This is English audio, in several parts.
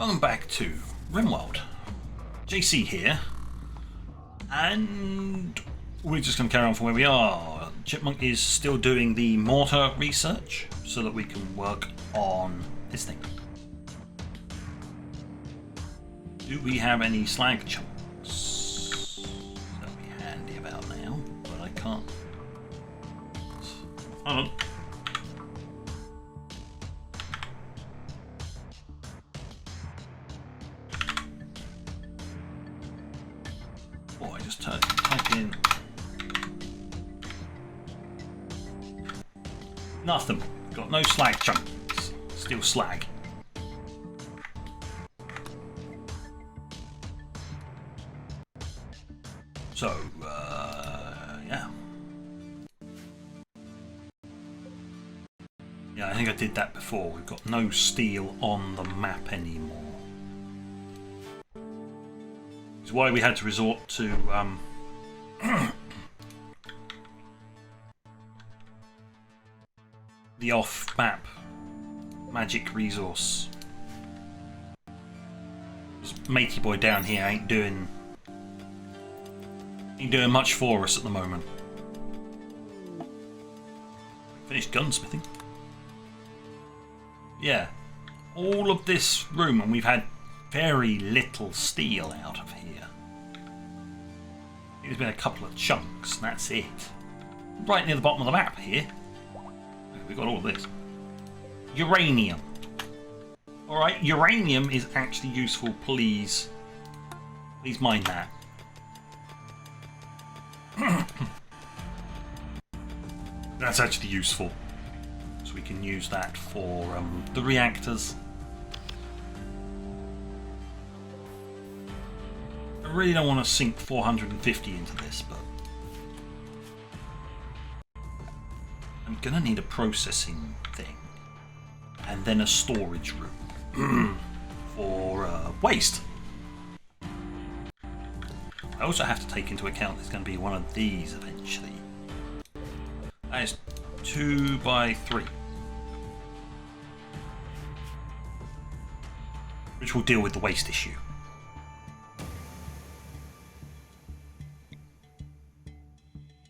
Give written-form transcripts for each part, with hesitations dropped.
Welcome back to RimWorld. JC here, and we're just going to carry on from where we are. Chipmonk is still doing the mortar research so that we can work on this thing. Do we have any slag chunks? That'll be handy about now, but I can't. Hold on. Oh, I just type in nothing. Got no slag chunks. Still slag. So, yeah. Yeah, I think I did that before. We've got no steel on the map anymore. It's why we had to resort to the off-map magic resource. Matey boy down here ain't doing much for us at the moment. Finished gunsmithing. Yeah, all of this room, and we've had very little steel out of here. There's been a couple of chunks, and that's it. Right near the bottom of the map here, we've got all of this. Uranium. Alright, uranium is actually useful, please. Please mind that. That's actually useful. So we can use that for the reactors. I really don't want to sink 450 into this, but I'm going to need a processing thing and then a storage room for waste. I also have to take into account there's going to be one of these eventually. That is 2 by 3. Which will deal with the waste issue.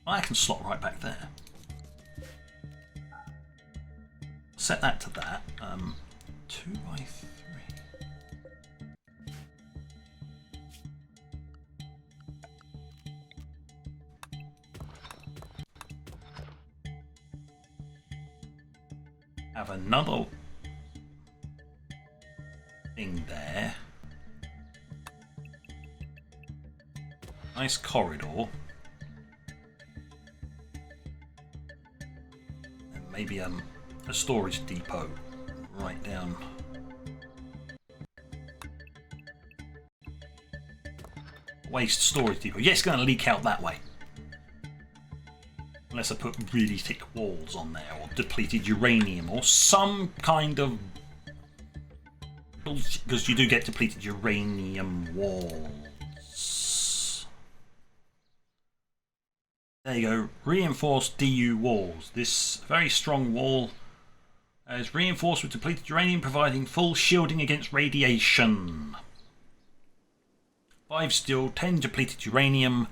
I can slot right back there. Set that to that. 2 by 3. Have another thing there. Nice corridor. And maybe a storage depot right down. Waste storage depot. Yes, it's going to leak out that way. Unless I put really thick walls on there, or depleted uranium, or some kind of bullshit, because you do get depleted uranium walls. There you go, reinforced DU walls. This very strong wall is reinforced with depleted uranium, providing full shielding against radiation. 5 steel, 10 depleted uranium,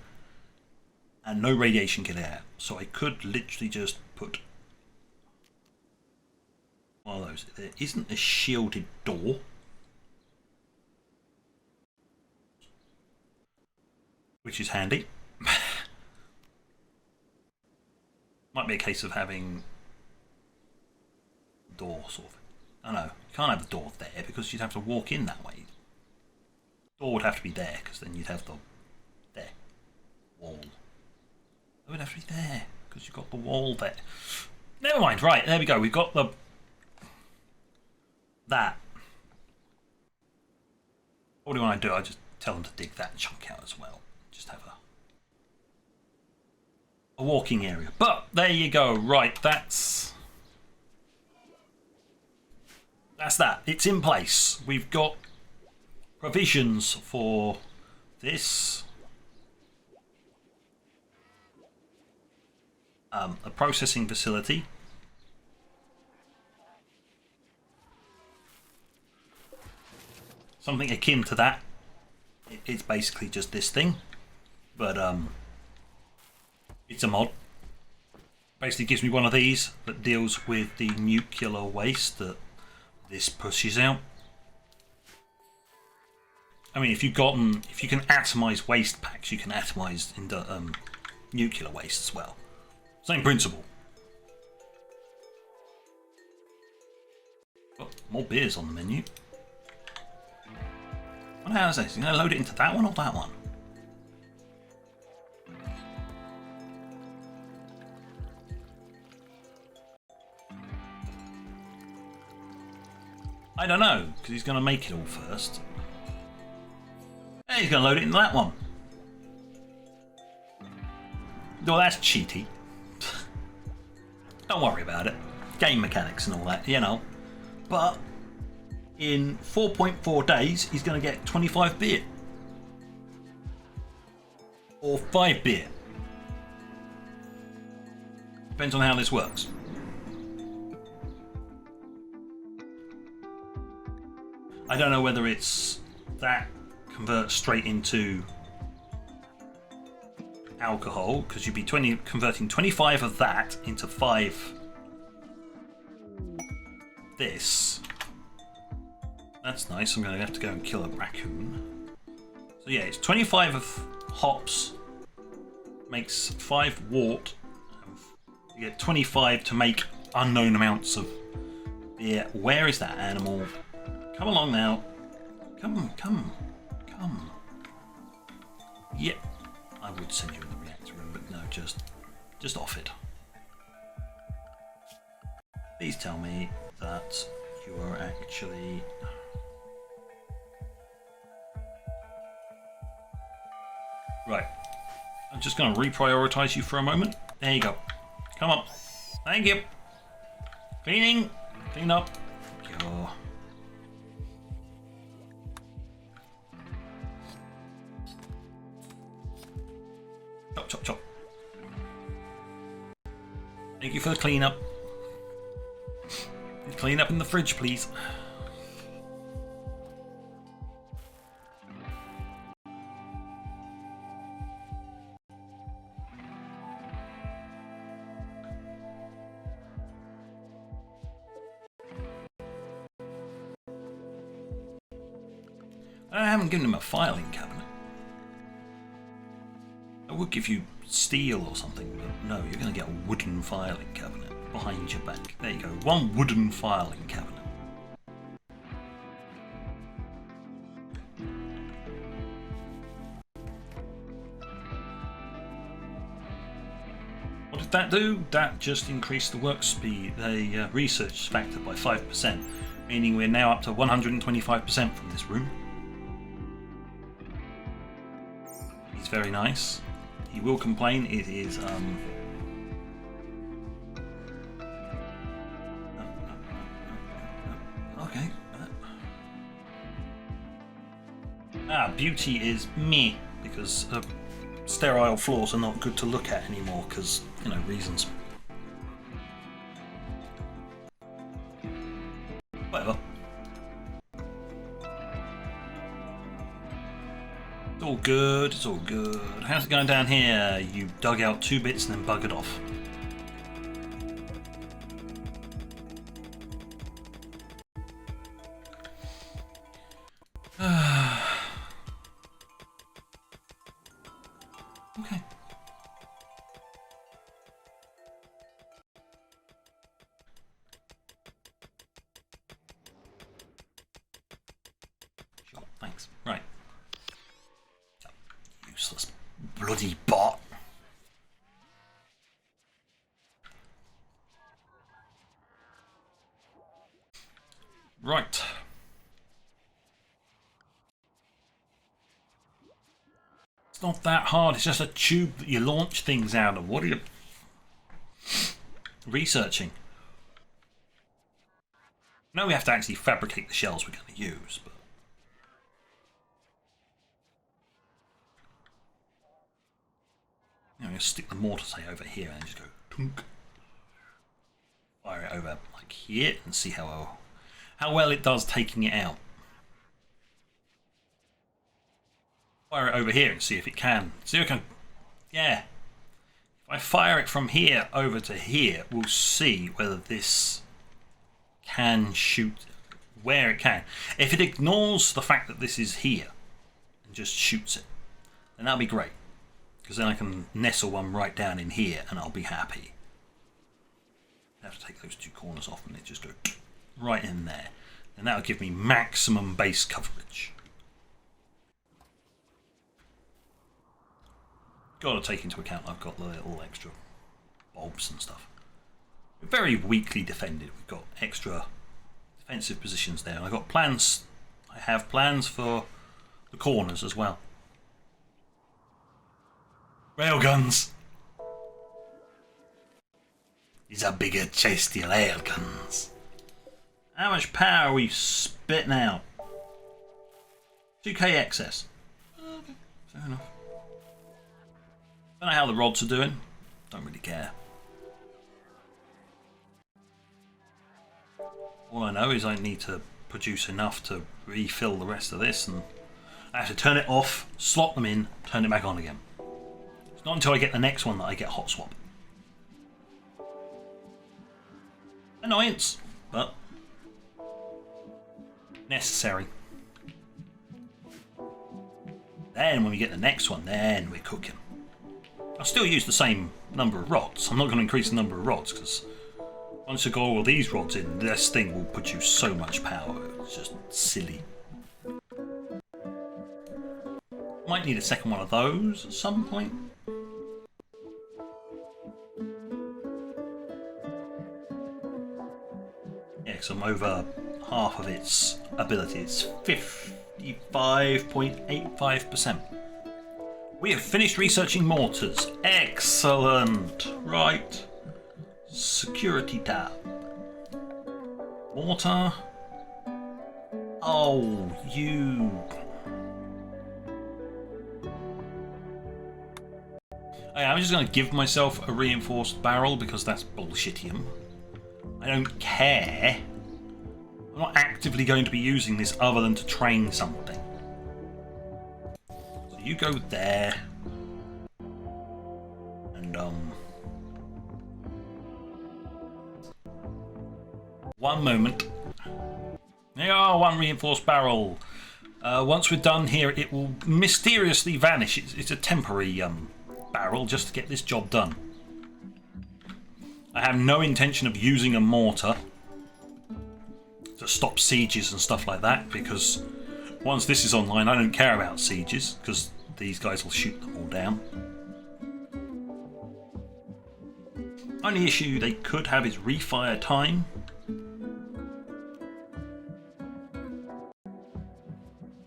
and no radiation get out. So I could literally just put one of those. There isn't a shielded door. Which is handy. Might be a case of having the door sort of. I don't know. You can't have the door there because you'd have to walk in that way. The door would have to be there because then you'd have the there wall. It would have to be there because you've got the wall there. Never mind. Right, there we go. We've got the that. What do you want to do? I just tell them to dig that chunk out as well. Just have a walking area. But there you go. Right, that's that. It's in place. We've got provisions for this. A processing facility. something akin to that. It's basically just this thing, but it's a mod. Basically gives me one of these that deals with the nuclear waste that this pushes out. I mean, if you can atomize waste packs, you can atomize into nuclear waste as well. Same principle. Oh, more beers on the menu. What the hell is this? You gonna load it into that one or that one? I don't know, because he's gonna make it all first. Hey, he's gonna load it into that one. Well, that's cheaty. Don't worry about it. Game mechanics and all that, you know. But in 4.4 days, he's going to get 25 beer. Or 5 beer. Depends on how this works. I don't know whether it's that converts straight into alcohol, because you'd be converting 25 of that into 5 this. That's nice. I'm going to have to go and kill a raccoon. So yeah, it's 25 of hops makes 5 wort. You get 25 to make unknown amounts of beer. Where is that animal? Come along now. Come. Yep. I would send you in the reactor room, but no, just off it. Please tell me that you are actually... Right. I'm just going to reprioritize you for a moment. There you go. Come on. Thank you. Cleaning. Clean up. Go. Chop, chop, chop. Thank you for the cleanup. Clean up in the fridge, please. I haven't given him a filing cabinet. I would give you steel or something, but no, you're going to get a wooden filing cabinet behind your back. There you go, one wooden filing cabinet. What did that do? That just increased the work speed, the research factor by 5%, meaning we're now up to 125% from this room. It's very nice. He will complain. It is okay. Beauty is meh, because sterile floors are not good to look at anymore, because, you know, reasons. Whatever. It's all good, it's all good. How's it going down here? You dug out 2 bits and then buggered off. Okay. Sure, thanks. Right. Useless bloody bot. Right. It's not that hard, it's just a tube that you launch things out of. What are you researching? No, we have to actually fabricate the shells we're going to use, but I'm going to stick the mortar, say, over here and just go tunk. Fire it over like here and see how well it does taking it out. fire it over here and see if it can. See if it can. Yeah. If I fire it from here over to here, we'll see whether this can shoot where it can. If it ignores the fact that this is here and just shoots it, then that'll be great. Because then I can nestle one right down in here and I'll be happy. I have to take those two corners off and it just go right in there. And that'll give me maximum base coverage. Got to take into account I've got the little extra bulbs and stuff. We're very weakly defended. We've got extra defensive positions there. And I've got plans. I have plans for the corners as well. Railguns. These are bigger, chesty railguns. How much power are we spitting out? 2k excess. Okay, fair enough. Don't know how the rods are doing. Don't really care. All I know is I need to produce enough to refill the rest of this, and I have to turn it off, slot them in, turn it back on again. It's not until I get the next one that I get hot swap. Annoyance, but necessary. Then when we get the next one, then we're cooking. I'll still use the same number of rods. I'm not going to increase the number of rods because once you got all these rods in, this thing will produce so much power. It's just silly. Might need a second one of those at some point. Yeah, because I'm over half of its ability. It's 55.85%. We have finished researching mortars. Excellent. Right. Security tab. Mortar. Oh, you. I'm just going to give myself a reinforced barrel because that's bullshittium. I don't care. I'm not actively going to be using this other than to train something. You go there, and one moment. There you are, one reinforced barrel. Once we're done here, it will mysteriously vanish. It's a temporary barrel just to get this job done. I have no intention of using a mortar to stop sieges and stuff like that, because once this is online, I don't care about sieges, because these guys will shoot them all down. Only issue they could have is refire time.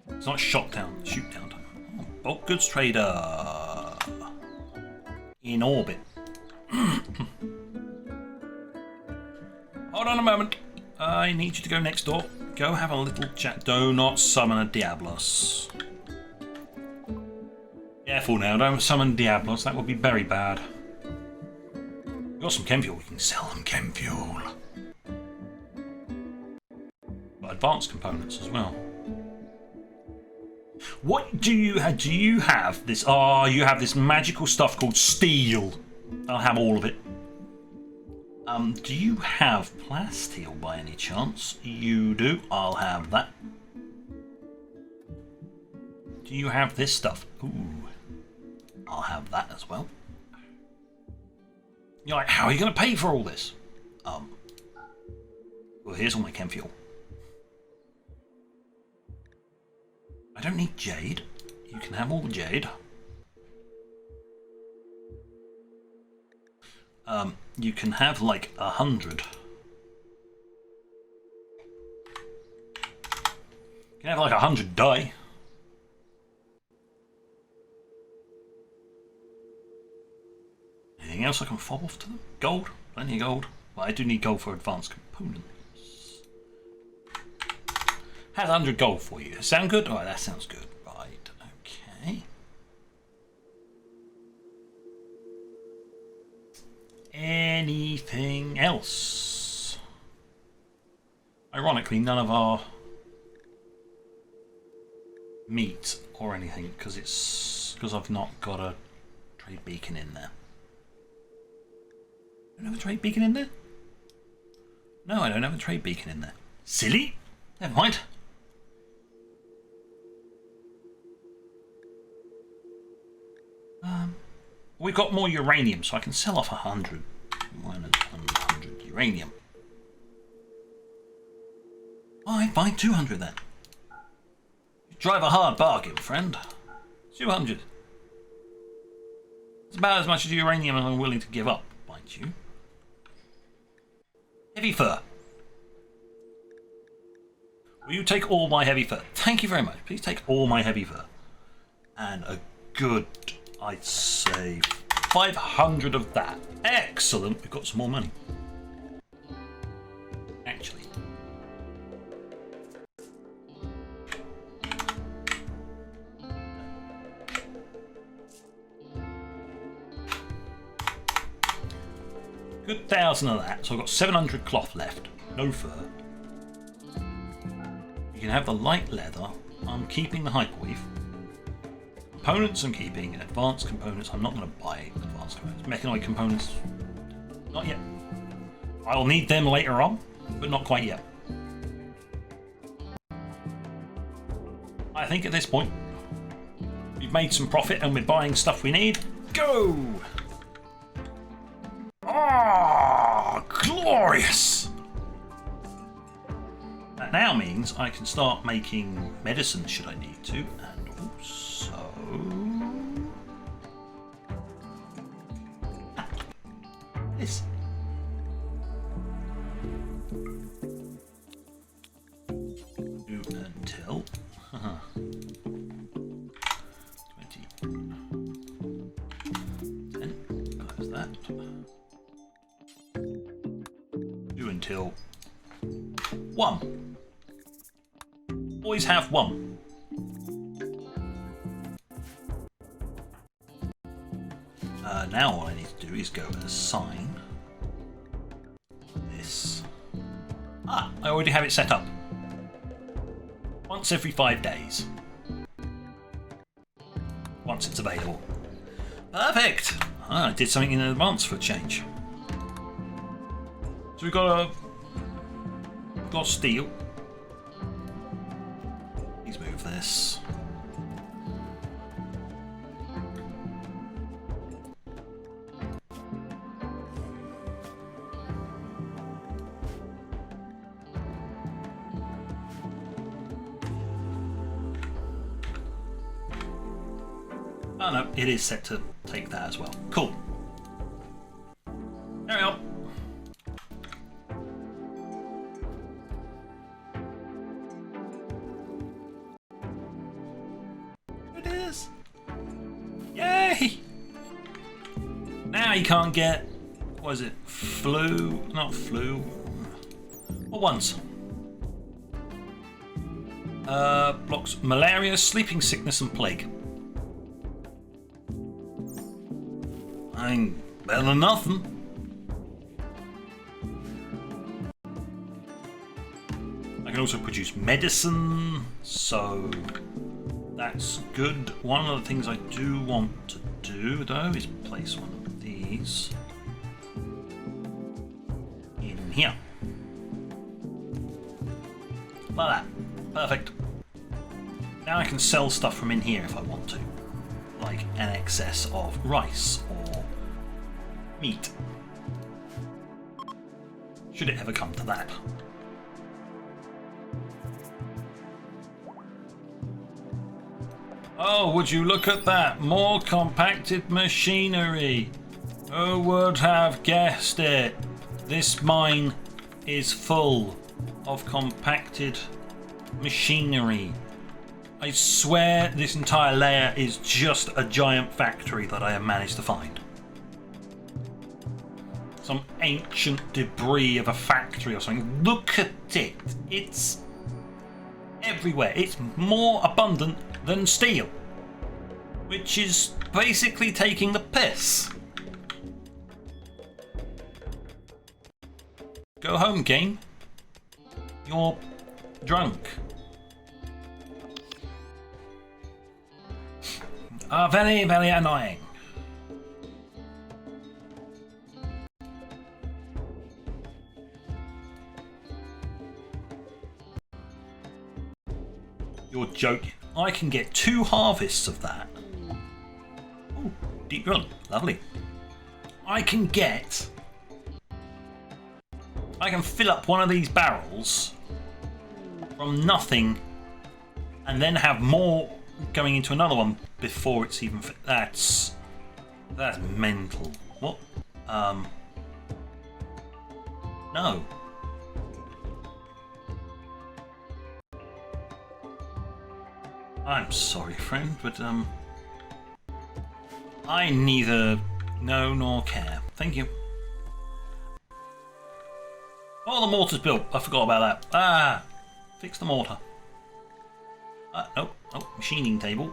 It's not shot down, shoot down time. Oh, bulk goods trader. In orbit. Hold on a moment. I need you to go next door. Go have a little chat. Do not summon a Diablos. Careful now, don't summon Diablos. That would be very bad. We've got some chem fuel. We can sell them chem fuel. But advanced components as well. What do you have? Do you have this? Oh, you have this magical stuff called steel. I'll have all of it. Do you have plasteel by any chance? You do. I'll have that. Do you have this stuff? Ooh. I'll have that as well. You're like, how are you going to pay for all this? Well, here's all my chem fuel. I don't need jade. You can have all the jade. You can have like 100. You can have like 100 dye. Anything else I can fob off to them? Gold? Plenty of gold. Well, I do need gold for advanced components. Has 100 gold for you. Sound good? Alright, that sounds good. Right, okay. Anything else? Ironically, none of our meat or anything because I've not got a trade beacon in there. I don't have a trade beacon in there? No, I don't have a trade beacon in there. Silly? Never mind. We've got more uranium, so I can sell off 100. Minus 100 uranium. I'd buy 200 then. You drive a hard bargain, friend. 200. It's about as much as uranium as I'm willing to give up, mind you. Heavy fur. Will you take all my heavy fur? Thank you very much. Please take all my heavy fur. And a good, I'd say, 500 of that. Excellent. We've got some more money. Actually. Good 1,000 of that. So I've got 700 cloth left. No fur. You can have the light leather. I'm keeping the hyperweave. Components I'm keeping. Advanced components I'm not going to buy. Advanced components. Mechanoid components. Not yet. I'll need them later on, but not quite yet. I think at this point we've made some profit and we're buying stuff we need. Go! Ah, glorious! That now means I can start making medicine should I need to, and also this. Do until 20. 10. Close that. Do until 1. Always have 1. Now all I need to do is go and assign this. I already have it set up. Once every 5 days. Once it's available. Perfect! I did something in advance for a change. So we've got steel. Please move this. Oh no, it is set to take that as well. Cool. Carry on. It is. Yay! Now you can't get, what is it? Flu? Not flu. What ones? Blocks malaria, sleeping sickness, and plague. Better than nothing. I can also produce medicine, so that's good. One of the things I do want to do, though, is place one of these in here. Like that. Perfect. Now I can sell stuff from in here if I want to. Like an excess of rice or meat. Should it ever come to that. Oh, would you look at that? More compacted machinery. Who would have guessed it? This mine is full of compacted machinery. I swear this entire layer is just a giant factory that I have managed to find. Some ancient debris of a factory or something. Look at it. It's everywhere. It's more abundant than steel, which is basically taking the piss. Go home, game. You're drunk. are very, very annoying. You're joking. I can get 2 harvests of that. Oh, deep run. Lovely. I can fill up one of these barrels from nothing and then have more going into another one before it's even that's mental. What? No. I'm sorry, friend, but I neither know nor care. Thank you. Oh, the mortar's built. I forgot about that. Ah, fix the mortar. Nope. Oh, machining table.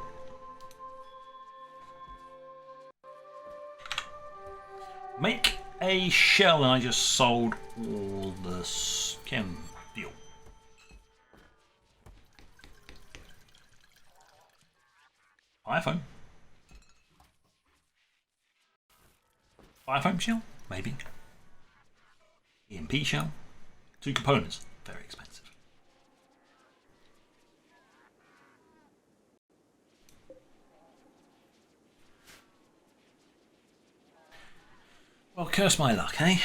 Make a shell, and I just sold all the chem fuel. iPhone. iPhone shell? Maybe. EMP shell. 2 components. Very expensive. Well, curse my luck, eh?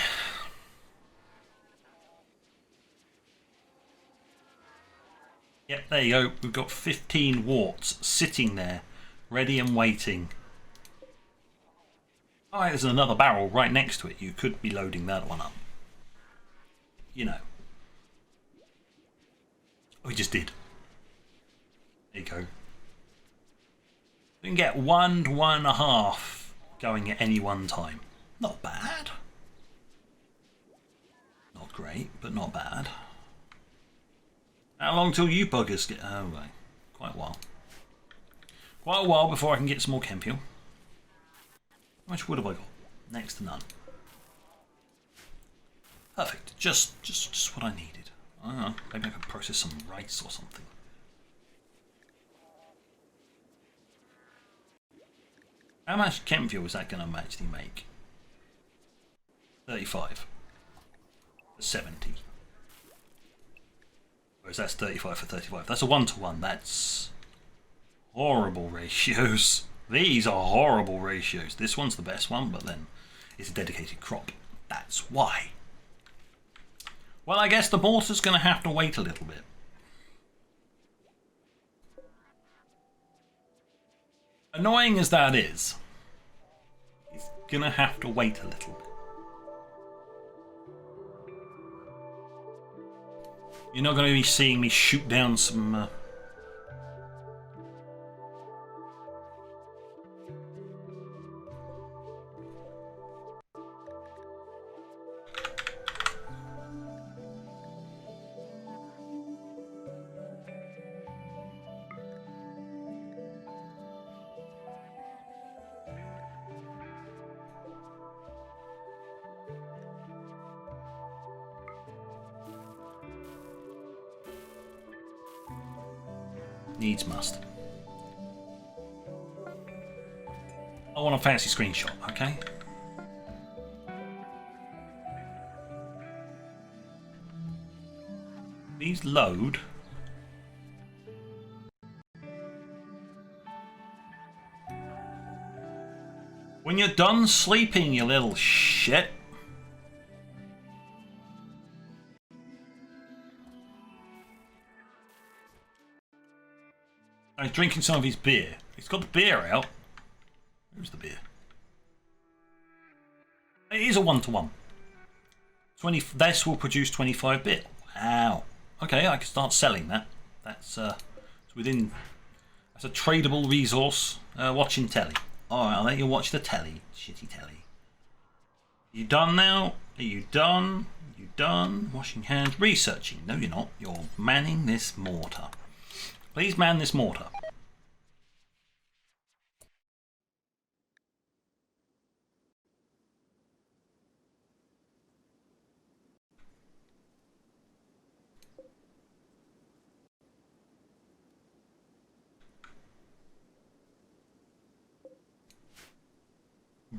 Yep, there you go. We've got 15 warts sitting there, ready and waiting. Alright, there's another barrel right next to it. You could be loading that one up. You know. We just did. There you go. We can get 1 to 1.5 going at any one time. Not bad. Not great, but not bad. How long till you buggers get... Oh, right. Quite a while. Quite a while before I can get some more chem fuel. How much wood have I got? Next to none. Perfect. Just what I needed. I don't know. Maybe I could process some rice or something. How much chem fuel is that going to actually make? 35 for 70. Whereas that's 35 for 35. That's a 1-to-1. That's horrible ratios. These are horrible ratios. This one's the best one, but then it's a dedicated crop. That's why. Well, I guess the mortar's going to have to wait a little bit. Annoying as that is, it's going to have to wait a little bit. You're not going to be seeing me shoot down some... Needs must. I want a fancy screenshot, okay? Please load. When you're done sleeping, you little shit. He's drinking some of his beer. He's got the beer out. Where's the beer? It is a 1-to-1. 20. This will produce 25 bit. Wow. Okay, I can start selling that. That's it's within. That's a tradable resource. Watching telly. All right, I'll let you watch the telly. Shitty telly. You done now? Are you done? You done? Washing hands. Researching. No, you're not. You're manning this mortar. Please man this mortar.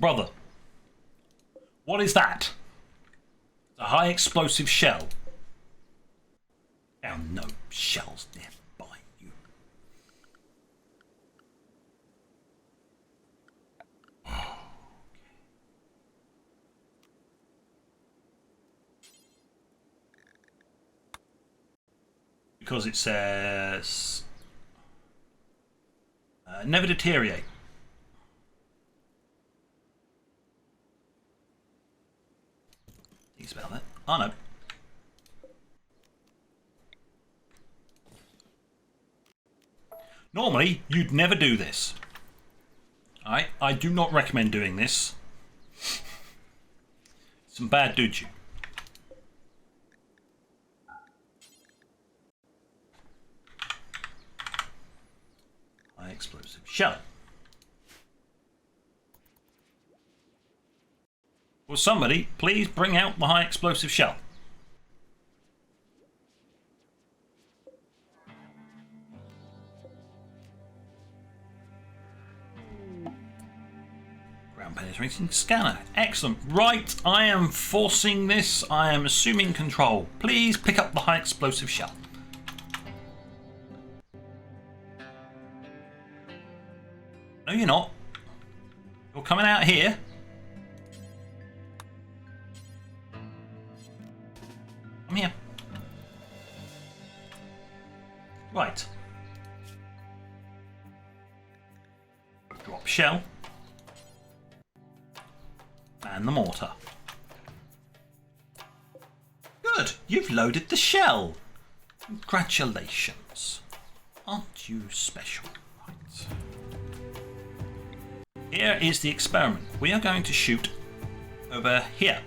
Brother, what is that? A high explosive shell. Oh no, shells nearby you. Because it says never deteriorate. Can you spell that? Oh no. Normally, you'd never do this. I do not recommend doing this. Some bad doju. High explosive shell. Will somebody please bring out the high explosive shell? Ground penetrating scanner. Excellent. Right, I am forcing this. I am assuming control. Please pick up the high explosive shell. No, you're not. You're coming out here. Come here. Right. Drop shell. And the mortar. Good. You've loaded the shell. Congratulations. Aren't you special? Right. Here is the experiment. We are going to shoot over here.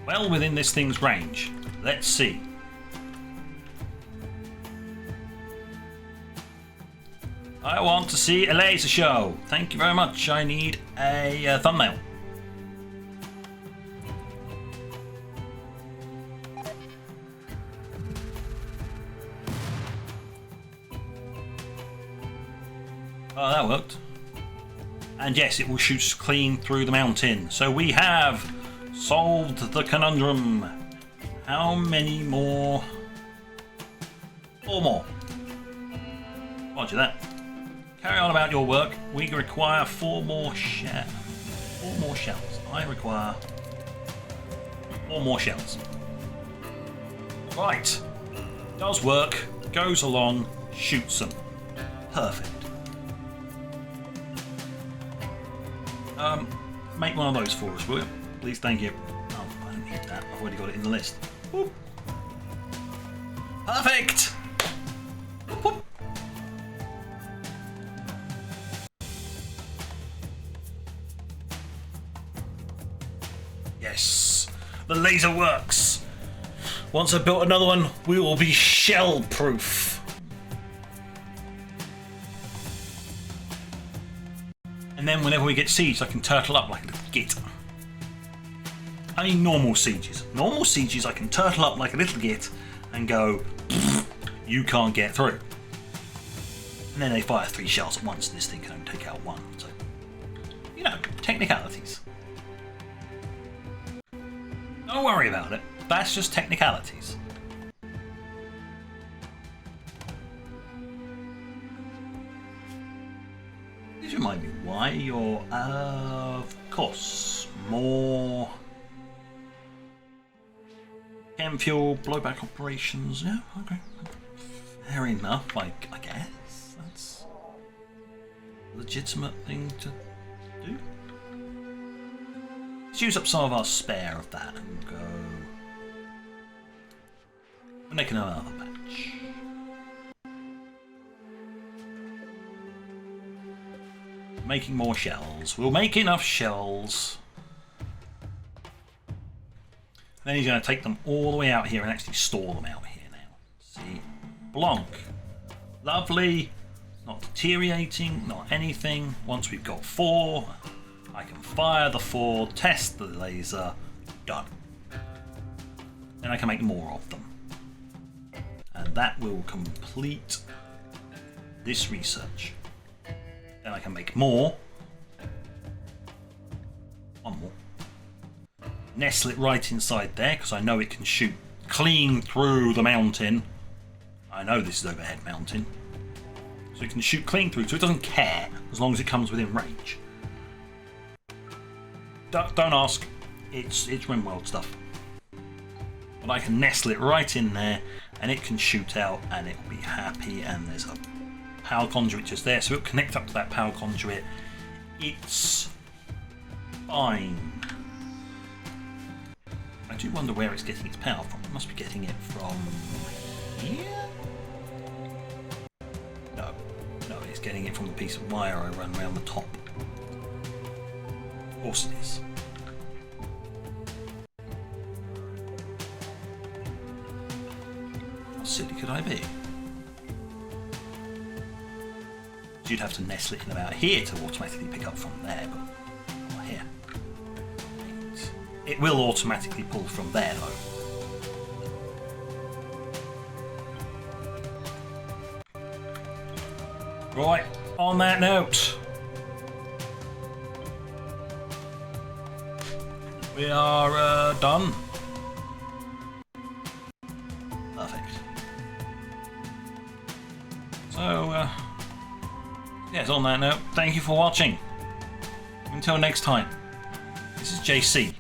Well within this thing's range. Let's see. I want to see a laser show. Thank you very much. I need a thumbnail. Oh, that worked. And yes, it will shoot clean through the mountain. So we have solved the conundrum. How many more? 4 more. Roger that. Carry on about your work. We require 4 more shells. 4 more shells. I require 4 more shells. Right. Does work. Goes along. Shoots them. Perfect. Make one of those for us, will you? Please, thank you. Oh, I don't need that. I've already got it in the list. Whoop. Perfect! Whoop. Yes, the laser works. Once I've built another one, we will be shell-proof. And then whenever we get sieged, I can turtle up like a little git. I mean normal sieges. Normal sieges, I can turtle up like a little git and go, you can't get through. And then they fire 3 shells at once and this thing can only take out 1. So, you know, technicalities. Don't worry about it. That's just technicalities. Please remind me why you're, of course, more chem fuel, blowback operations. Yeah, okay. Fair enough, I guess. That's a legitimate thing to do. Let's use up some of our spare of that and go. We're making another batch. Making more shells. We'll make enough shells. Then he's going to take them all the way out here and actually store them out here now. See? Blanc. Lovely. Not deteriorating, not anything. Once we've got 4, I can fire the 4, test the laser, done. Then I can make more of them. And and that will complete this research. Then I can make more. One more. Nestle it right inside there because I know it can shoot clean through the mountain. I know this is overhead mounting. So it can shoot clean through, so it doesn't care as long as it comes within range. Don't ask, it's RimWorld stuff. But I can nestle it right in there and it can shoot out and it will be happy, and there's a power conduit just there, so it'll connect up to that power conduit. It's fine. I do wonder where it's getting its power from. It must be getting it from here? No, it's getting it from the piece of wire I run around the top. Of course it is. How silly could I be? You'd have to nestle it in about here to automatically pick up from there, but not here. It will automatically pull from there though. Right, on that note, we are done. Perfect. So, yes, on that note, thank you for watching. Until next time, this is JC.